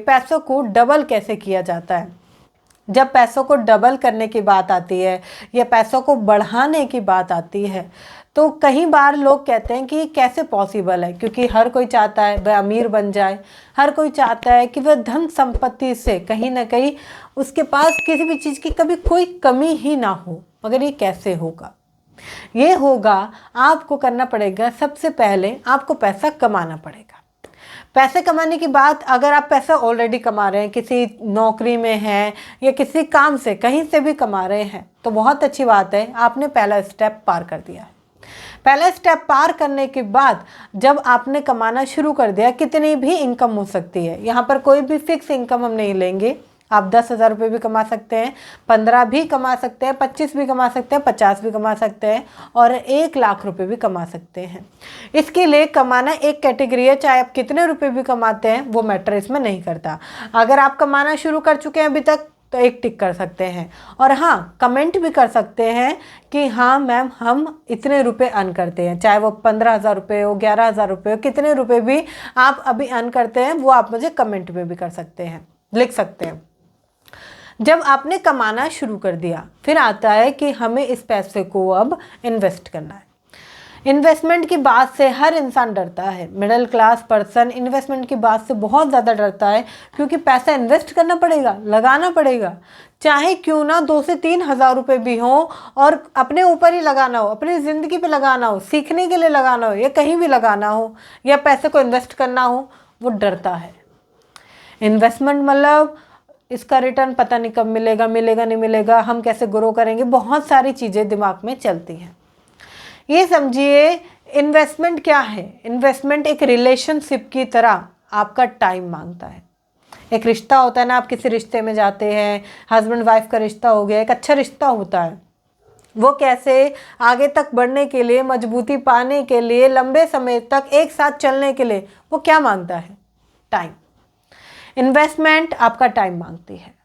पैसों को डबल कैसे किया जाता है। जब पैसों को डबल करने की बात आती है या पैसों को बढ़ाने की बात आती है तो कई बार लोग कहते हैं कि कैसे पॉसिबल है, क्योंकि हर कोई चाहता है वह अमीर बन जाए, हर कोई चाहता है कि वह धन संपत्ति से कहीं ना कहीं उसके पास किसी भी चीज़ की कभी कोई कमी ही ना हो। मगर ये कैसे होगा? ये होगा, आपको करना पड़ेगा, सबसे पहले आपको पैसा कमाना पड़ेगा। पैसे कमाने की बात, अगर आप पैसा ऑलरेडी कमा रहे हैं, किसी नौकरी में हैं या किसी काम से कहीं से भी कमा रहे हैं तो बहुत अच्छी बात है, आपने पहला स्टेप पार कर दिया है। पहला स्टेप पार करने के बाद जब आपने कमाना शुरू कर दिया, कितनी भी इनकम हो सकती है, यहाँ पर कोई भी फिक्स इनकम हम नहीं लेंगे। आप 10,000 रुपये भी कमा सकते हैं, 15 भी कमा सकते हैं, 25 भी कमा सकते हैं, 50 भी कमा सकते हैं और 1 लाख रुपए भी कमा सकते हैं। इसके लिए कमाना एक कैटेगरी है, चाहे आप कितने रुपए भी कमाते हैं वो मैटर इसमें नहीं करता। अगर आप कमाना शुरू कर चुके हैं अभी तक तो एक टिक कर सकते हैं, और हाँ, कमेंट भी कर सकते हैं कि हाँ मैम हम इतने रुपए अर्न करते हैं, चाहे वो 15,000 रुपये हो, 11,000 रुपये हो, कितने रुपए भी आप अभी अर्न करते हैं वो आप मुझे कमेंट में भी कर सकते हैं, लिख सकते हैं। जब आपने कमाना शुरू कर दिया, फिर आता है कि हमें इस पैसे को अब इन्वेस्ट करना है। इन्वेस्टमेंट की बात से हर इंसान डरता है, मिडिल क्लास पर्सन इन्वेस्टमेंट की बात से बहुत ज़्यादा डरता है, क्योंकि पैसा इन्वेस्ट करना पड़ेगा, लगाना पड़ेगा, चाहे क्यों ना 2 से 3 हज़ार रुपये भी हों, और अपने ऊपर ही लगाना हो, अपनी ज़िंदगी पे लगाना हो, सीखने के लिए लगाना हो या कहीं भी लगाना हो या पैसे को इन्वेस्ट करना हो, वो डरता है। इन्वेस्टमेंट मतलब इसका रिटर्न पता नहीं कब मिलेगा, मिलेगा नहीं मिलेगा, हम कैसे ग्रो करेंगे, बहुत सारी चीज़ें दिमाग में चलती हैं। ये समझिए इन्वेस्टमेंट क्या है। इन्वेस्टमेंट एक रिलेशनशिप की तरह आपका टाइम मांगता है। एक रिश्ता होता है ना, आप किसी रिश्ते में जाते हैं, हस्बैंड वाइफ का रिश्ता हो गया, एक अच्छा रिश्ता होता है, वो कैसे आगे तक बढ़ने के लिए, मजबूती पाने के लिए, लंबे समय तक एक साथ चलने के लिए वो क्या मांगता है? टाइम। इन्वेस्टमेंट आपका टाइम मांगती है।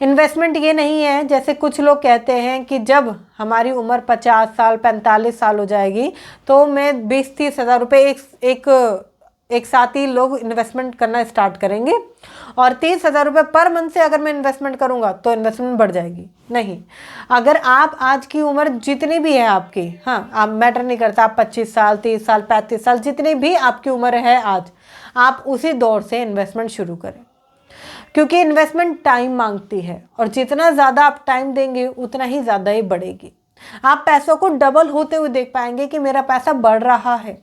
इन्वेस्टमेंट ये नहीं है जैसे कुछ लोग कहते हैं कि जब हमारी उम्र 50 साल 45 साल हो जाएगी तो मैं 20-30 हज़ार रुपये एक साथ ही लोग इन्वेस्टमेंट करना स्टार्ट करेंगे, और 30 हज़ार रुपये पर मंथ से अगर मैं इन्वेस्टमेंट करूंगा तो इन्वेस्टमेंट बढ़ जाएगी। नहीं, अगर आप आज की उम्र जितनी भी है आपकी, हाँ आप मैटर नहीं करता, आप 25 साल 30 साल 35 साल जितनी भी आपकी उम्र है आज, आप उसी दौर से इन्वेस्टमेंट शुरू करें, क्योंकि इन्वेस्टमेंट टाइम मांगती है और जितना ज़्यादा आप टाइम देंगे उतना ही ज़्यादा ही बढ़ेगी। आप पैसों को डबल होते हुए देख पाएंगे कि मेरा पैसा बढ़ रहा है,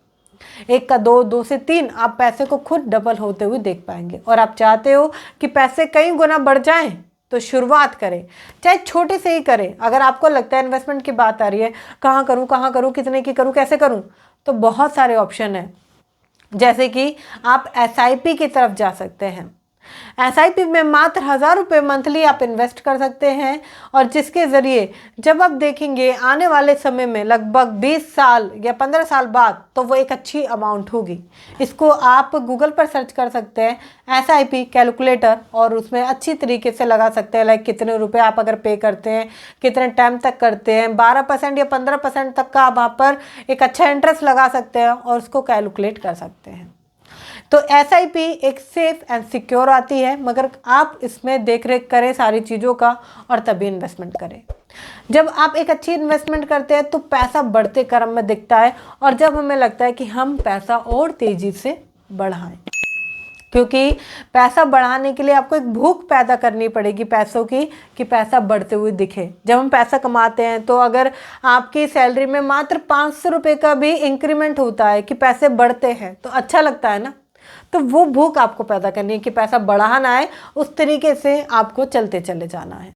1 का 2, 2 से 3, आप पैसे को खुद डबल होते हुए देख पाएंगे। और आप चाहते हो कि पैसे कई गुना बढ़ जाएं तो शुरुआत करें, चाहे छोटे से ही करें। अगर आपको लगता है इन्वेस्टमेंट की बात आ रही है, कहाँ करूँ, कितने की करूँ, कैसे करूँ, तो बहुत सारे ऑप्शन हैं। जैसे कि आप SIP की तरफ जा सकते हैं। SIP में मात्र 1,000 रुपये मंथली आप इन्वेस्ट कर सकते हैं, और जिसके ज़रिए जब आप देखेंगे आने वाले समय में लगभग 20 साल या 15 साल बाद तो वो एक अच्छी अमाउंट होगी। इसको आप गूगल पर सर्च कर सकते हैं SIP कैलकुलेटर, और उसमें अच्छी तरीके से लगा सकते हैं लाइक कितने रुपए आप अगर पे करते हैं, कितने टाइम तक करते हैं, 12% या 15% तक का आप वहाँ पर एक अच्छा इंटरेस्ट लगा सकते हैं और उसको कैलकुलेट कर सकते हैं। तो SIP एक सेफ एंड सिक्योर आती है, मगर आप इसमें देख रेख करें सारी चीज़ों का और तभी इन्वेस्टमेंट करें। जब आप एक अच्छी इन्वेस्टमेंट करते हैं तो पैसा बढ़ते क्रम में दिखता है, और जब हमें लगता है कि हम पैसा और तेज़ी से बढ़ाएं, क्योंकि पैसा बढ़ाने के लिए आपको एक भूख पैदा करनी पड़ेगी पैसों की, कि पैसा बढ़ते हुए दिखे। जब हम पैसा कमाते हैं तो अगर आपकी सैलरी में मात्र 500 रुपये का भी इंक्रीमेंट होता है कि पैसे बढ़ते हैं तो अच्छा लगता है ना। तो वो भूख आपको पैदा करनी है कि पैसा बढ़ाना है, उस तरीके से आपको चलते चले जाना है।